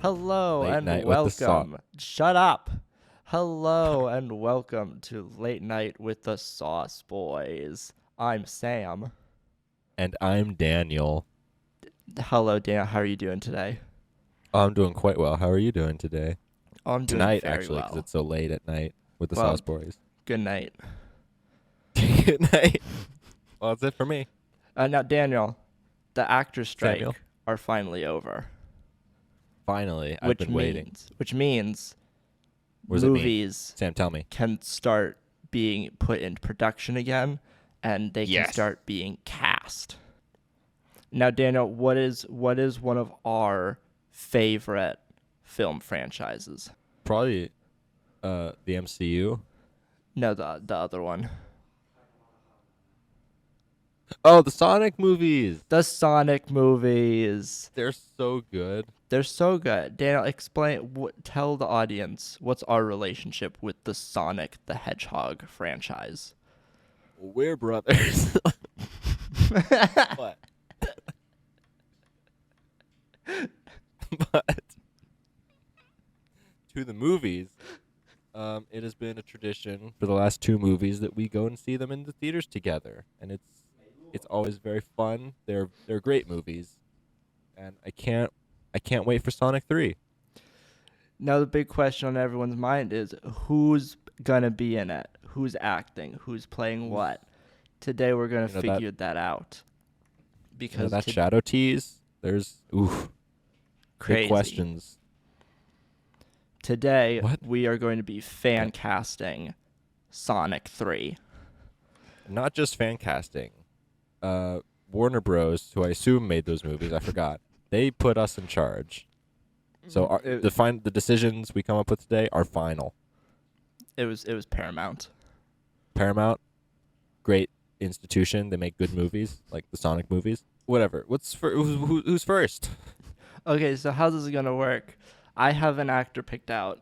Hello Late and night with the sauce. welcome. Shut up. Hello and welcome to Late Night with the Sauce Boys. I'm Sam. And I'm Daniel. Hello, Dan. How are you doing today? I'm doing quite well. How are you doing today? Oh, I'm doing Tonight, very actually, because well. it's so late at night with the Well, Sauce Boys. Good night. Good night. Well, that's it for me. Now, Daniel, the actors' strike Samuel. are finally over. Finally, I've been waiting. Which means What does it mean? movies Sam, tell me. can start being put into production again, and they can Yes. start being cast. Now, Daniel, what is one of our favorite film franchises? Probably the MCU. No, the other one. Oh, the Sonic movies. The Sonic movies. They're so good. They're so good. Daniel, tell the audience what's our relationship with the Sonic the Hedgehog franchise. We're brothers. What? But to the movies, it has been a tradition for the last two movies that we go and see them in the theaters together, and it's always very fun. They're great movies, and I can't wait for Sonic 3. Now, the big question on everyone's mind is who's gonna be in it? Who's acting? Who's playing what? Today we're gonna figure that out. Because that shadow tease, there's crazy big questions. Today What? we are going to be fan casting Sonic 3. Not just fan casting. Warner Bros., who I assume made those movies, I forgot. They put us in charge. So the decisions we come up with today are final. It was Paramount. Paramount, great institution. They make good movies, like the Sonic movies. Whatever. Who's first? Okay, so how's this gonna work? I have an actor picked out.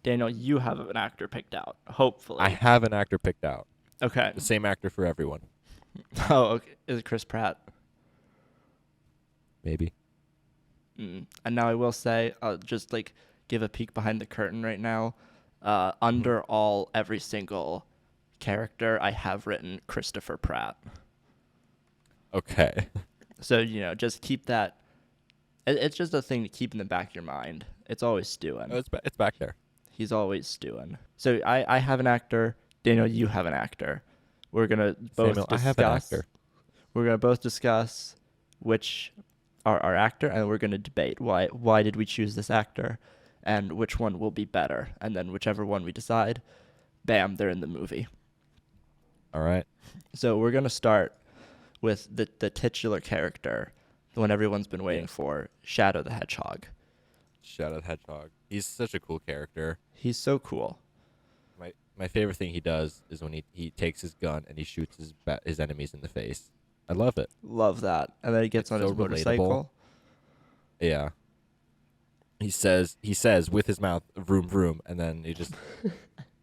Daniel, you have an actor picked out. Hopefully. I have an actor picked out. Okay. The same actor for everyone. Oh, okay. Is it Chris Pratt? Maybe. And now I will say, just like give a peek behind the curtain right now. Under every single character, I have written Christopher Pratt. Okay. So, just keep that. It's just a thing to keep in the back of your mind. It's always stewing. Oh, it's back there. He's always stewing. So I have an actor. Daniel, you have an actor. We're going to both Samuel, discuss. I have an actor. We're going to both discuss which are our actor, and we're going to debate why did we choose this actor and which one will be better. And then whichever one we decide, bam, they're in the movie. All right. So we're going to start with the titular character, the one everyone's been waiting for, Shadow the Hedgehog. Shadow the Hedgehog. He's such a cool character. He's so cool. My favorite thing he does is when he takes his gun and he shoots his enemies in the face. I love it. Love that. And then he gets on his motorcycle. Yeah. He says with his mouth, vroom vroom, and then he just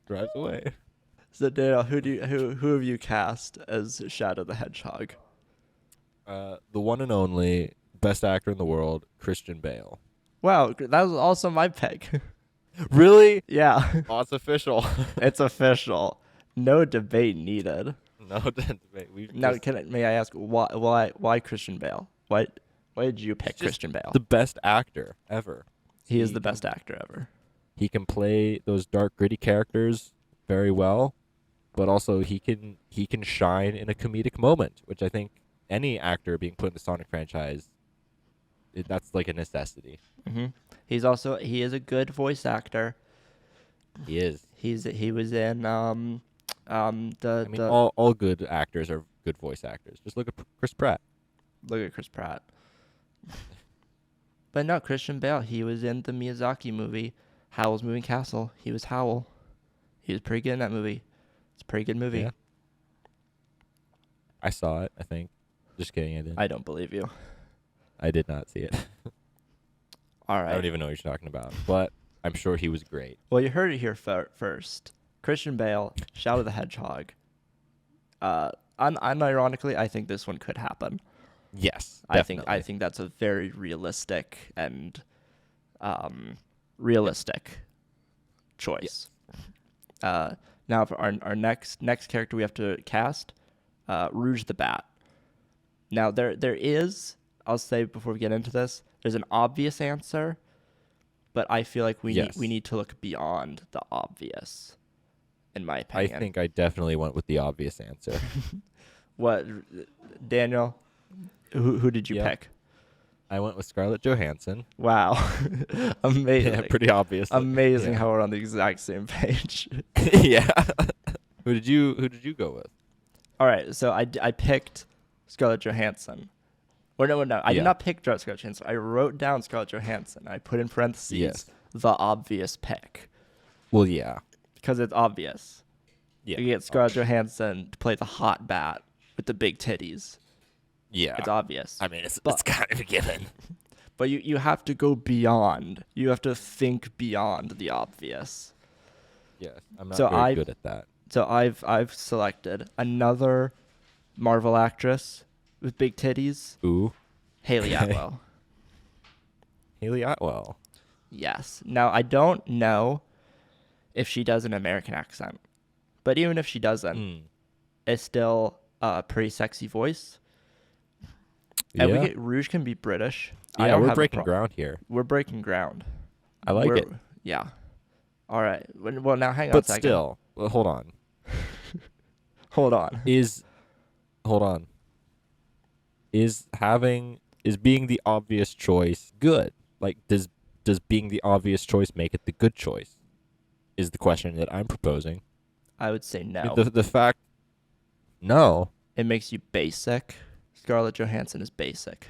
drives away. So Daniel, who have you cast as Shadow the Hedgehog? The one and only best actor in the world, Christian Bale. Wow, that was also my pick. Really? Yeah. Oh, it's official. It's official. No debate needed. No debate. Now, may I ask why Christian Bale? Why did you pick Christian Bale? The best actor ever. He is the best actor ever. He can play those dark, gritty characters very well, but also he can shine in a comedic moment, which I think any actor being put in the Sonic franchise, that's like a necessity. Mm-hmm. He is a good voice actor. He is. He was in all good actors are good voice actors. Just look at Chris Pratt. Look at Chris Pratt. But no, Christian Bale, he was in the Miyazaki movie, Howl's Moving Castle. He was Howl. He was pretty good in that movie. It's a pretty good movie. Yeah. I saw it, I think. Just kidding, I didn't. I don't believe you. I did not see it. All right. I don't even know what you're talking about, but I'm sure he was great. Well, you heard it here first. Christian Bale, Shadow the Hedgehog. Unironically, I think this one could happen. Yes, definitely. I think that's a very realistic and realistic choice. Now for our next character we have to cast, Rouge the Bat. Now there is, I'll say before we get into this, there's an obvious answer, but I feel like we Yes. need to look beyond the obvious, in my I opinion. think I definitely went with the obvious answer. What, Daniel? Who did you Yeah. pick? I went with Scarlett Johansson. Wow, amazing! Yeah, pretty obvious. Amazing Yeah. how we're on the exact same page. Yeah. Who did you go with? All right, so I picked Scarlett Johansson. Or no, I Yeah. did not pick Scarlett Johansson. I wrote down Scarlett Johansson. I put in parentheses Yes. the obvious pick Well, yeah. because it's obvious. Yeah. You get Scarlett Johansson to play the hot bat with the big titties. Yeah. It's obvious. I mean, it's But- kind of a given. But you have to go beyond. You have to think beyond the obvious. Yes. I'm not So very good at that. So I've selected another Marvel actress with big titties, Ooh. Haley Okay. Atwell. Haley Atwell. Yes. Now I don't know if she does an American accent, but even if she doesn't, Mm. it's still a pretty sexy voice. And Yeah. Rouge can be British. I Yeah, don't we're have a breaking pro- ground here. We're breaking ground. I like it. Yeah. All right. Well, now hang on a But second. still, well, hold on. Hold on. Hold on. Is being the obvious choice good? Like, does being the obvious choice make it the good choice? Is the question that I'm proposing. I would say no. The fact, no, It makes you basic. Scarlett Johansson is basic.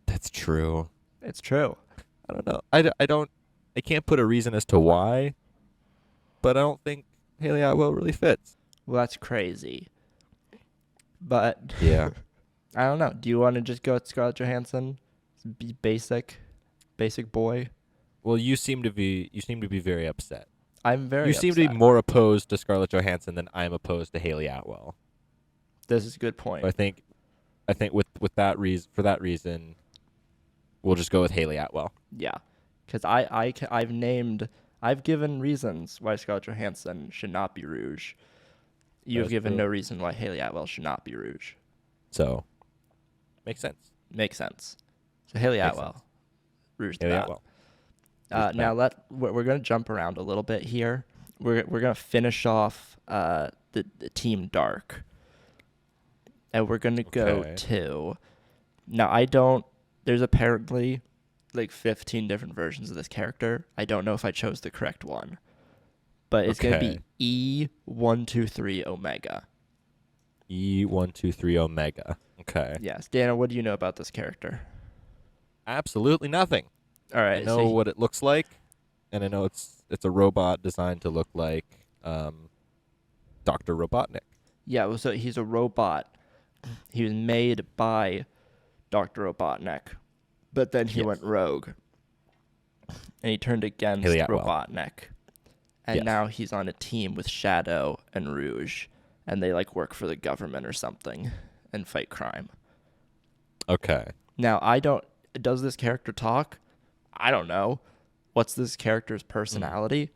that's true. It's true. I don't know. I can't put a reason as to why, but I don't think Haley Atwell really fits. Well, that's crazy. But Yeah. I don't know. Do you want to just go with Scarlett Johansson? Be basic boy. Well, you seem to be very upset. I'm very You seem to be upset. more opposed to Scarlett Johansson than I'm opposed to Haley Atwell. This is a good point. I think with that reason, for that reason, we'll just go with Haley Atwell. Yeah. Because I've given reasons why Scarlett Johansson should not be Rouge. You've That's given true. no reason why Haley Atwell should not be Rouge. So, makes sense. Makes sense. So Haley Makes Atwell, sense. Rouge the Haley Bat. Atwell. Rouge the Now Bat. we're gonna jump around a little bit here. We're gonna finish off the Team Dark, and we're gonna go Okay. to. Now there's apparently like 15 different versions of this character. I don't know if I chose the correct one, but it's gonna Okay. be E123 Omega. E123 Omega. Okay. Yes, Dana, what do you know about this character? Absolutely nothing. All right, I know what it looks like, and I know it's a robot designed to look like Dr. Robotnik. Yeah, well, so he's a robot. He was made by Dr. Robotnik, but then he Yes. went rogue. And he turned against Haley Atwell. Robotnik. And Yes. now he's on a team with Shadow and Rouge, and they like work for the government or something and fight crime. Okay. Now, does this character talk? I don't know. What's this character's personality?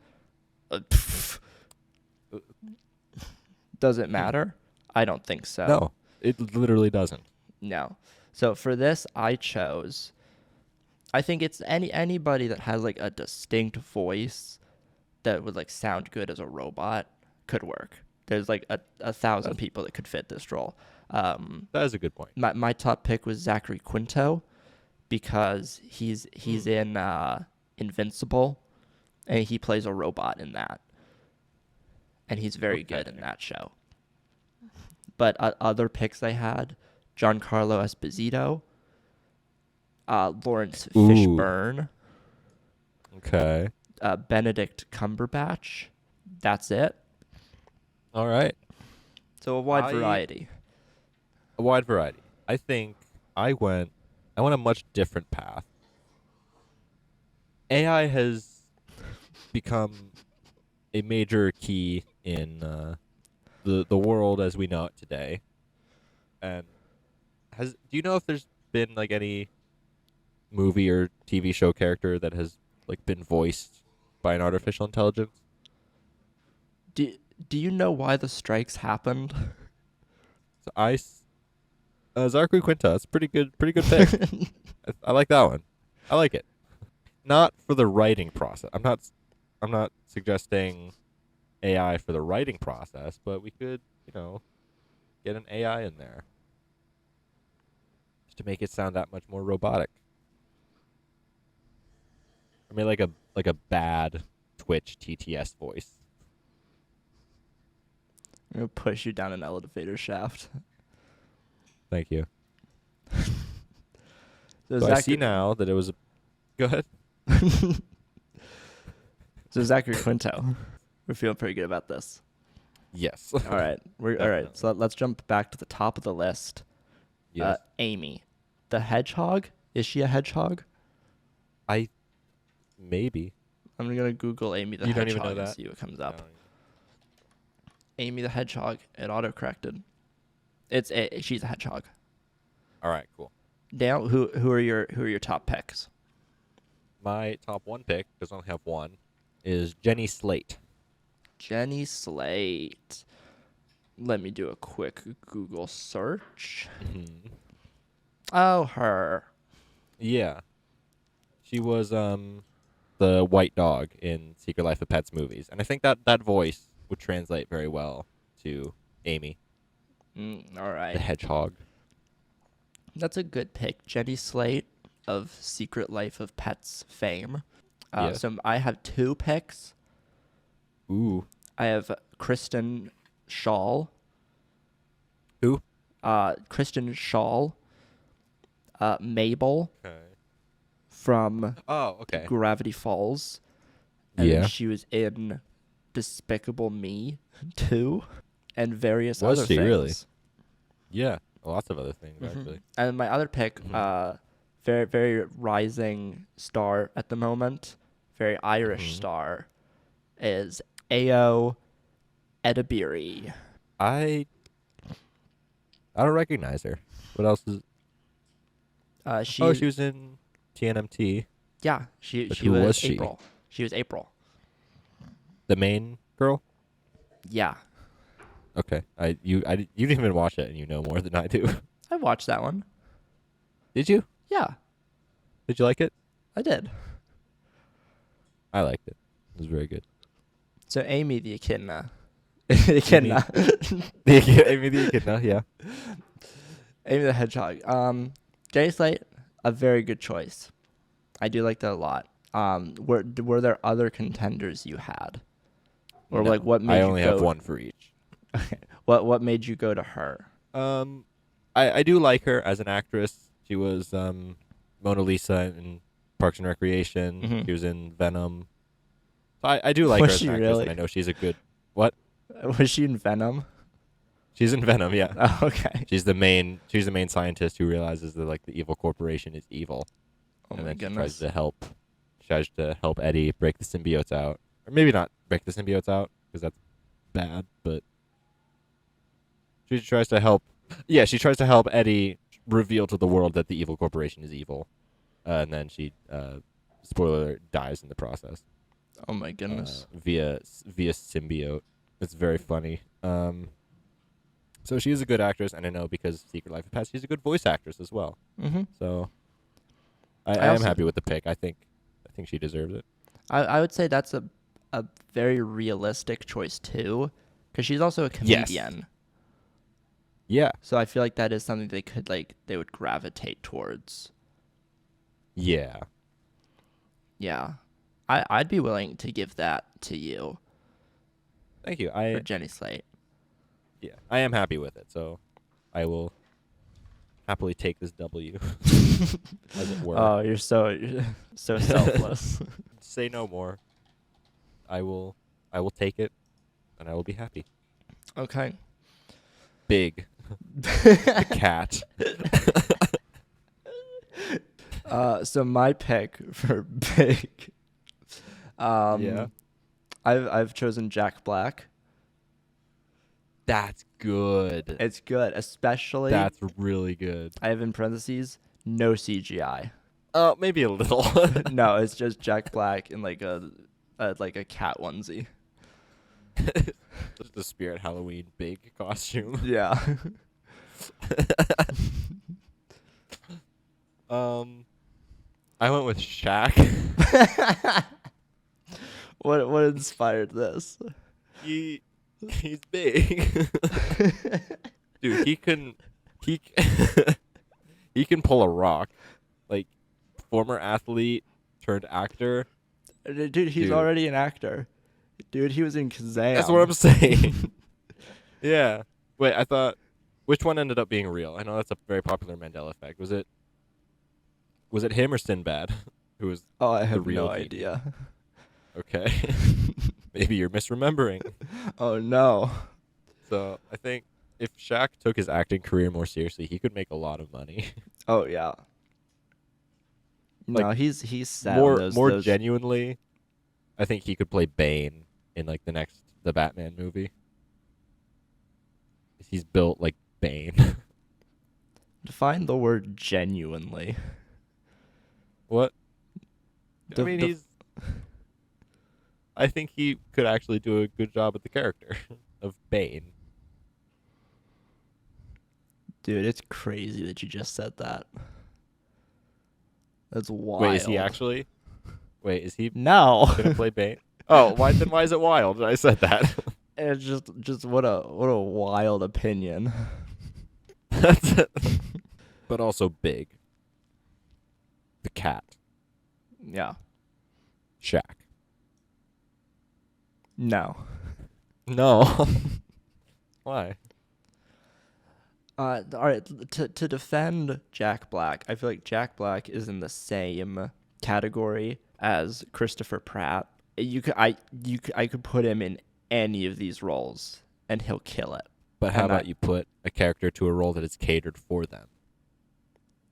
Does it matter? I don't think so. No, it literally doesn't. No. So for this, I think it's anybody that has like a distinct voice that would like sound good as a robot could work. There's like a 1,000 people that could fit this role. That is a good point. My top pick was Zachary Quinto because he's in Invincible, and he plays a robot in that, and he's very good in that show. But other picks I had, Giancarlo Esposito, Lawrence Ooh. Fishburne, Okay. Benedict Cumberbatch. That's it. All right. So a wide I- variety. A wide variety. I think I went a much different path. AI has become a major key in the world as we know it today. And do you know if there's been like any movie or TV show character that has like been voiced by an artificial intelligence. Do do you know why the strikes happened? So Zachary Quinto. It's pretty good pick. I like that one. I like it. Not for the writing process. I'm not suggesting AI for the writing process, but we could, get an AI in there just to make it sound that much more robotic. I mean, like a bad Twitch TTS voice. I'm gonna push you down an elevator shaft. Thank you. So So I see now that it was. Go ahead. So Zachary Quinto, we're feeling pretty good about this. Yes. All right, all right. So let's jump back to the top of the list. Yes. Amy, the hedgehog. Is she a hedgehog? I maybe. I'm gonna Google Amy the You don't hedgehog even know and that? see what comes up. Amy the hedgehog. It autocorrected. She's a hedgehog. All right. Cool. Now, who are your top picks? My top one pick, because I only have one, is Jenny Slate. Jenny Slate. Let me do a quick Google search. Mm-hmm. Oh, her. Yeah. She was the white dog in Secret Life of Pets movies, and I think that voice would translate very well to Amy, All right. the hedgehog. That's a good pick. Jenny Slate of Secret Life of Pets fame. Yeah. So I have two picks. Ooh. I have Kristen Shaw. Who? Kristen Shaw. Mabel Okay. from Oh, okay. Gravity Falls. And Yeah. she was in Despicable Me 2 and various Was other she things. really? Yeah. Lots of other things, Mhm. actually. And my other pick, very, very rising star at the moment, very Irish star, is Ao Edibiri. I don't recognize her. What else is? She Oh, she was in TNMT. yeah, she But she who was was she? April. She was April. The main girl. Yeah. Okay. You didn't even watch it, and you know more than I do. I watched that one. Did you? Yeah, Did you like it? I did. I liked it. It was very good. So Amy the Echidna. Echidna. Amy the Echidna, yeah. Amy the Hedgehog. Jenny Slate, a very good choice. I do like that a lot. Were there other contenders you had, or No, like what made I you only go? have one for each. What made you go to her? I do like her as an actress. She was Mona Lisa in Parks and Recreation. Mhm. She was in Venom. So I do like Was her as she an actress, really? and I know she's a good. What? Was she in Venom? She's in Venom, yeah. Oh, okay. She's the main scientist who realizes that like the evil corporation is evil. Oh And my then goodness. she tries to help Eddie break the symbiotes out. Or maybe not break the symbiotes out, because that's bad, but she tries to help Eddie reveal to the world that the evil corporation is evil. And then she spoiler alert, dies in the process. Oh my goodness. Via symbiote. It's very funny. So she's a good actress, and I know because Secret Life of Pets, she's a good voice actress as well. Mhm. So I I am also- happy with the pick. I think she deserves it. I would say that's a very realistic choice too, because she's also a Yes. comedian. Yeah. So I feel like that is something they would gravitate towards. Yeah. Yeah. I'd be willing to give that to you Thank you. for Jenny Slate. Yeah, I am happy with it. So I will happily take this W, as it were. Oh, you're so selfless. Say no more. I will take it, and I will be happy. Okay. Big. The cat. So my pick for big. Yeah. I've chosen Jack Black. That's good. It's good, especially That's really good. I have in parentheses no CGI. Maybe a little. No, it's just Jack Black in like a cat onesie. Just the Spirit Halloween big costume. Yeah. Um, I went with Shaq. What inspired this? he he's big. Dude, he he can pull a rock. Like former athlete turned actor. Dude, he's Dude. already an actor. Dude, he was in Kazam. That's what I'm saying. Yeah. Wait, I thought which one ended up being real? I know that's a very popular Mandela effect. Was it him or Sinbad who was Oh, I the have real no genie? idea. Okay. Maybe you're misremembering. Oh no. So, I think if Shaq took his acting career more seriously, he could make a lot of money. Oh yeah. Like, No, he's set on more those. genuinely, I think he could play Bane in like the Batman movie. He's built like Bane. Define the word genuinely. What? I The- mean, the- I think he could actually do a good job at the character of Bane. Dude, it's crazy that you just said that. That's wild. Wait, is he actually? Wait, is he No. gonna play Bane? Oh, why is it wild? I said that. It's just what a wild opinion. That's it. But also big. The cat, Yeah. Shaq. No. No. Why? All right. To defend Jack Black, I feel like Jack Black is in the same category as Christopher Pratt. I could put him in any of these roles, and he'll kill it. But how And about you put a character to a role that is catered for them?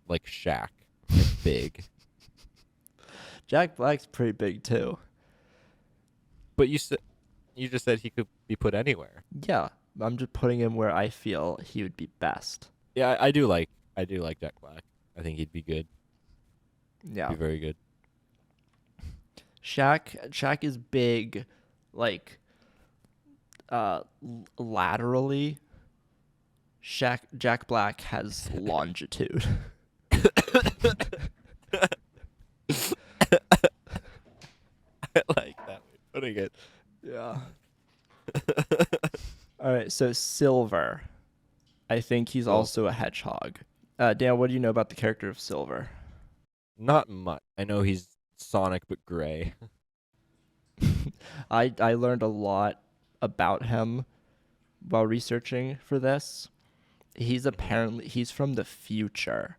Like Shaq. Like big. Jack Black's pretty big too. But you just said he could be put anywhere. Yeah, I'm just putting him where I feel he would be best. Yeah, I do like Jack Black. I think he'd be good. Yeah. Be very good. Shaq is big, like, laterally. Jack Black has longitude. I like that way of putting it. Yeah. All right, so Silver. I think he's Oh. also a hedgehog. Dan, what do you know about the character of Silver? Not much. I know he's Sonic but gray. I learned a lot about him while researching for this. He's from the future.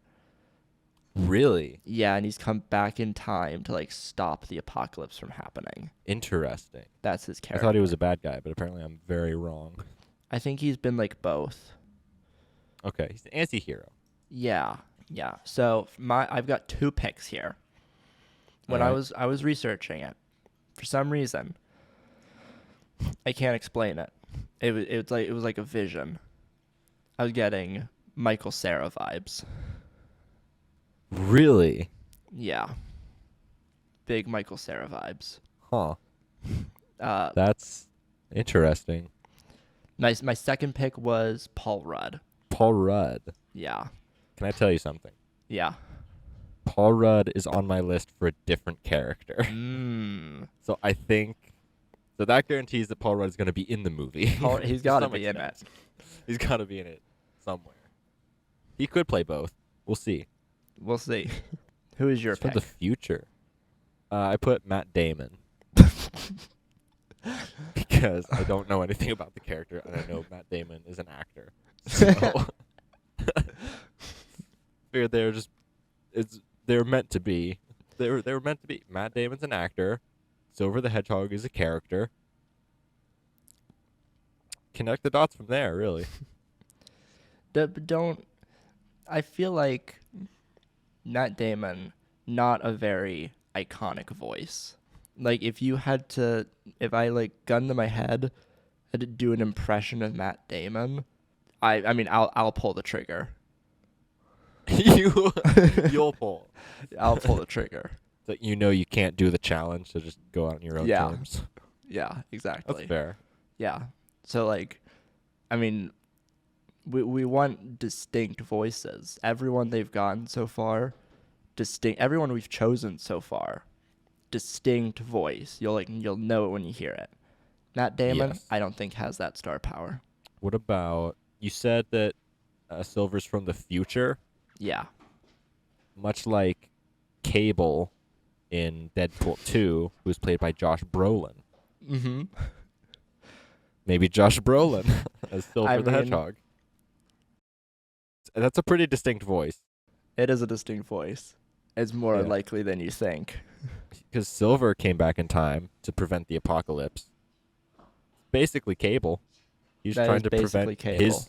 Really Yeah, and he's come back in time to like stop the apocalypse from happening. interesting. That's his I character. thought he was a bad guy, but apparently I'm very wrong. I think he's been like both. Okay, he's an anti-hero. Yeah. So I've got two picks here. When Alright. I was researching it, for some reason, I can't explain it. It was like a vision. I was getting Michael Cera vibes. Really? Yeah. Big Michael Cera vibes. Huh. Uh, That's interesting. my second pick was Paul Rudd. Paul Rudd. Yeah. Can I tell you something? Yeah. Paul Rudd is on my list for a different character. Mm. So I think so that guarantees that Paul Rudd is going to be in the movie. He's To got to some be in it. extent. He's got to be in it somewhere. He could play both. We'll see. We'll see. Who is your It's from pick? the future. I put Matt Damon because I don't know anything about the character, and I know Matt Damon is an actor. So figured they're meant to be. They were meant to be. Matt Damon's an actor. Silver the Hedgehog is a character. Connect the dots from there, really. But don't. I feel like Matt Damon, not a very iconic voice. Like if I like gun to my head, had to do an impression of Matt Damon, I mean I'll pull the trigger. You'll pull. I'll pull the trigger. So you can't do the challenge, so just go out on your own Yeah. terms. Yeah, exactly. That's fair. Yeah. So like, I mean, we want distinct voices. Everyone they've gotten so far, distinct. Everyone we've chosen so far, distinct voice. You'll know it when you hear it. Matt Damon, Yes. I don't think has that star power. What about you said that Silver's from the future, Yeah. much like Cable in Deadpool 2, who's played by Josh Brolin. Mm-hmm. Maybe Josh Brolin as Silver the mean- Hedgehog. That's a pretty distinct voice. It is a distinct voice. It's more Yeah. likely than you think. Because Silver came back in time to prevent the apocalypse. Basically, Cable. He's That trying is to basically prevent Cable. his.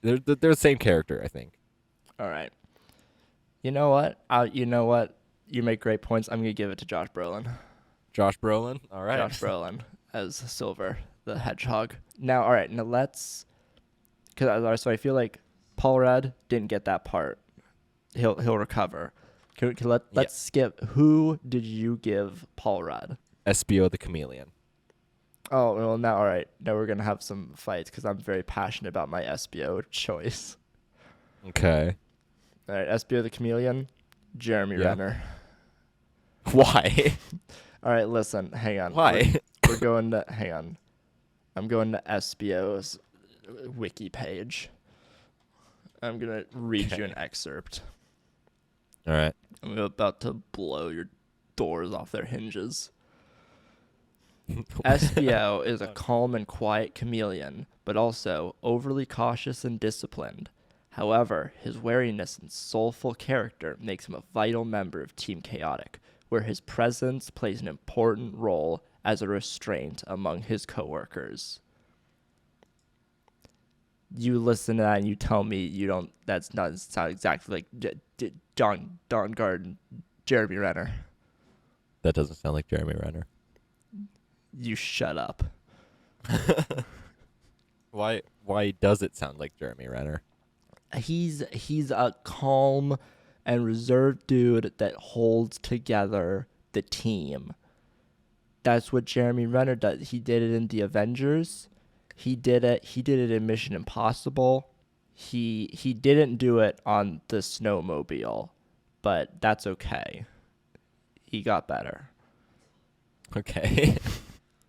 They're the same character, I think. All right. You know what? You make great points. I'm gonna give it to Josh Brolin. Josh Brolin. All right. Josh Brolin as Silver the Hedgehog. Now, all right. Now let's. So I feel like Paul Rudd didn't get that part. He'll recover. Let's skip. Who did you give Paul Rudd? Espio the Chameleon. Oh well, now all right. Now we're gonna have some fights because I'm very passionate about my SBO choice. Okay. All right, SBO the Chameleon, Jeremy Yeah. Renner. Why? All right, listen, hang on. Why? We're going to hang on. I'm going to SBO's wiki page. I'm gonna read you an excerpt. All right. I'm about to blow your doors off their hinges. SBO is a calm and quiet chameleon, but also overly cautious and disciplined. However, his wariness and soulful character makes him a vital member of Team Chaotic, where his presence plays an important role as a restraint among his coworkers. You listen to that and you tell me you don't. That's not sound exactly like John Garden, Jeremy Renner. That doesn't sound like Jeremy Renner. You shut up. Why does it sound like Jeremy Renner? He's a calm and reserved dude that holds together the team. That's what Jeremy Renner does. He did it in the Avengers. He did it in Mission Impossible. He didn't do it on the snowmobile, but that's okay. He got better. Okay.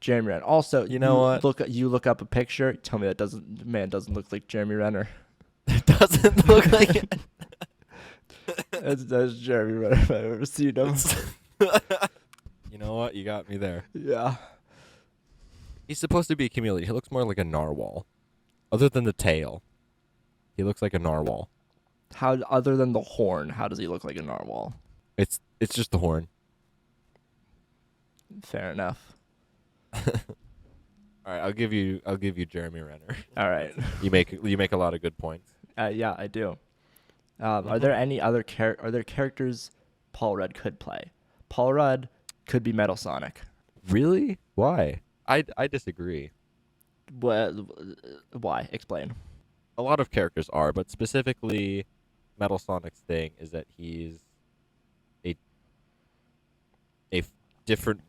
Jeremy Renner. Also, You know what? You look up a picture. Tell me that doesn't look like Jeremy Renner. It doesn't look like it. That's Jeremy Renner if I've ever seen him. You know what? You got me there. Yeah. He's supposed to be a chameleon. He looks more like a narwhal. Other than the tail, he looks like a narwhal. How other than the horn, how does he look like a narwhal? It's just the horn. Fair enough. All right, I'll give you Jeremy Renner. All right. You make a lot of good points. Yeah, I do. Are there any other are there characters Paul Rudd could play? Paul Rudd could be Metal Sonic. Really? Why? I disagree. Why? Explain. A lot of characters are, but specifically Metal Sonic's thing is that he's a different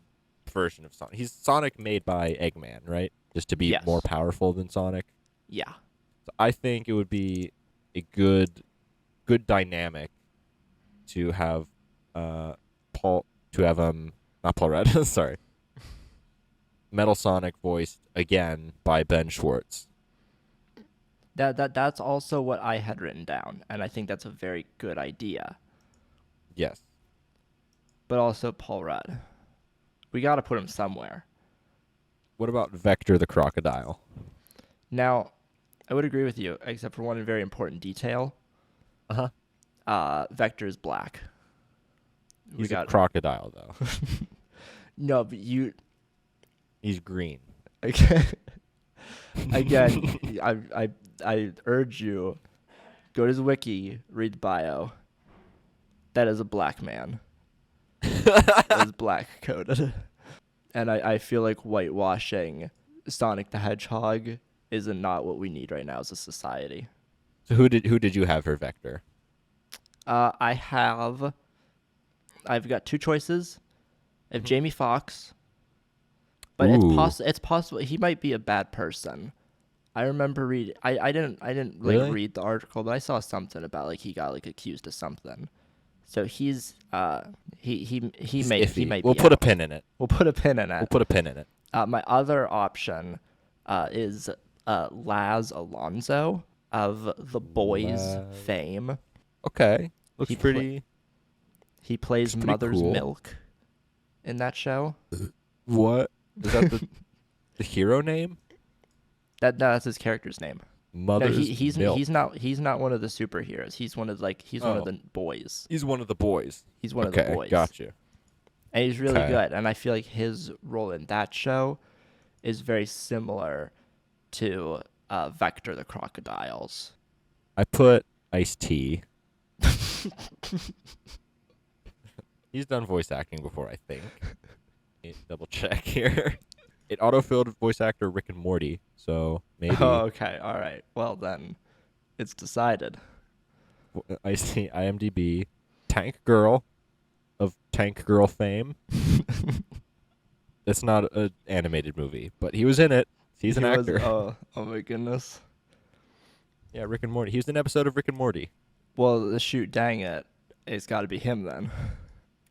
version of Sonic. He's Sonic made by Eggman, right? Just to be Yes. more powerful than Sonic. Yeah. So I think it would be a good dynamic to have not Paul Rudd, sorry. Metal Sonic voiced again by Ben Schwartz. That's also what I had written down, and I think that's a very good idea. Yes. But also Paul Rudd. We got to put him somewhere. What about Vector the Crocodile? Now, I would agree with you, except for one very important detail. Uh-huh. Vector is black. He's a crocodile, though. No, but He's green. again, I urge you, go to his wiki, read the bio. That is a black man. That is black coded. And I feel like whitewashing Sonic the Hedgehog is not what we need right now as a society. So who did you have for Vector? I've got two choices. I have Mhm. Jamie Foxx, but Ooh, it's possible he might be a bad person. I remember read I didn't like really? read the article, but I saw something about like he got like accused of something. So He's he iffy. might We'll be put a out. pin in it. We'll put a pin in We'll it. put a pin in it. My other option is Laz Alonso of the Boys La- fame. Okay. Looks He pla pretty. he Looks plays pretty Mother's cool. Milk in that show. What is that? The hero name? No, that's his character's name. No, Mother's Milk. he's not one of the superheroes. He's one of Oh, the boys. he's one of the boys. He's one of the Okay, boys. gotcha. And he's really Okay. good. And I feel like his role in that show is very similar to Vector the Crocodiles. I put Ice-T. He's done voice acting before, I think. Let me double check here. It autofilled voice actor Rick and Morty, so Oh, maybe okay. All right. Well, then it's decided. Ice-T, IMDb, Tank Girl of Tank Girl fame. It's not an animated movie, but he was in it. He's an He was, actor. oh my goodness. Yeah, Rick and Morty. He was in an episode of Rick and Morty. Well, shoot, dang it. It's got to be him then.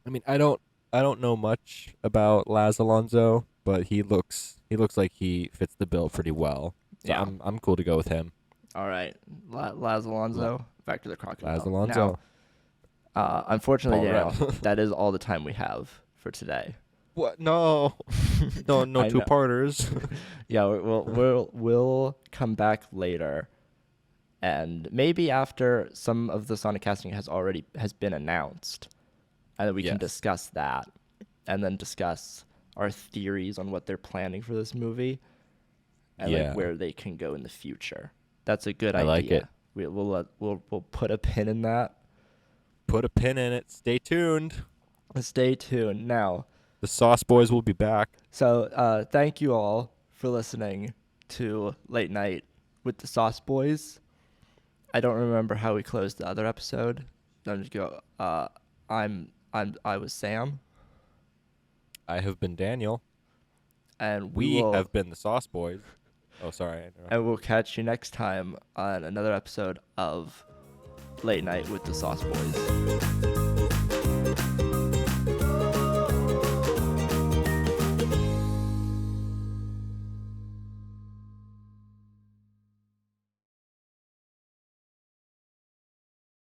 I mean, I don't know much about Laz Alonso, but he looks like he fits the bill pretty well. So Yeah. I'm cool to go with him. All right. Laz Alonso, Vector the Crocodile. Laz Alonso. Now, unfortunately, Paul Daniel, Rudd. that is all the time we have for today. What? No. No I know. two-parters. Yeah, we'll come back later, and maybe after some of the Sonic casting has been announced, and then we can Yes. discuss that, and then discuss our theories on what they're planning for this movie, and Yeah. like where they can go in the future. That's a good I idea. like it. We'll put a pin in that. Put a pin in it. Stay tuned. Stay tuned now. The Sauce Boys will be back. So thank you all for listening to Late Night with the Sauce Boys. I don't remember how we closed the other episode. I'm just go. I was Sam, I have been Daniel. and We have been the Sauce Boys. Oh, sorry. I interrupted. and we'll catch you next time on another episode of Late Night with the Sauce Boys.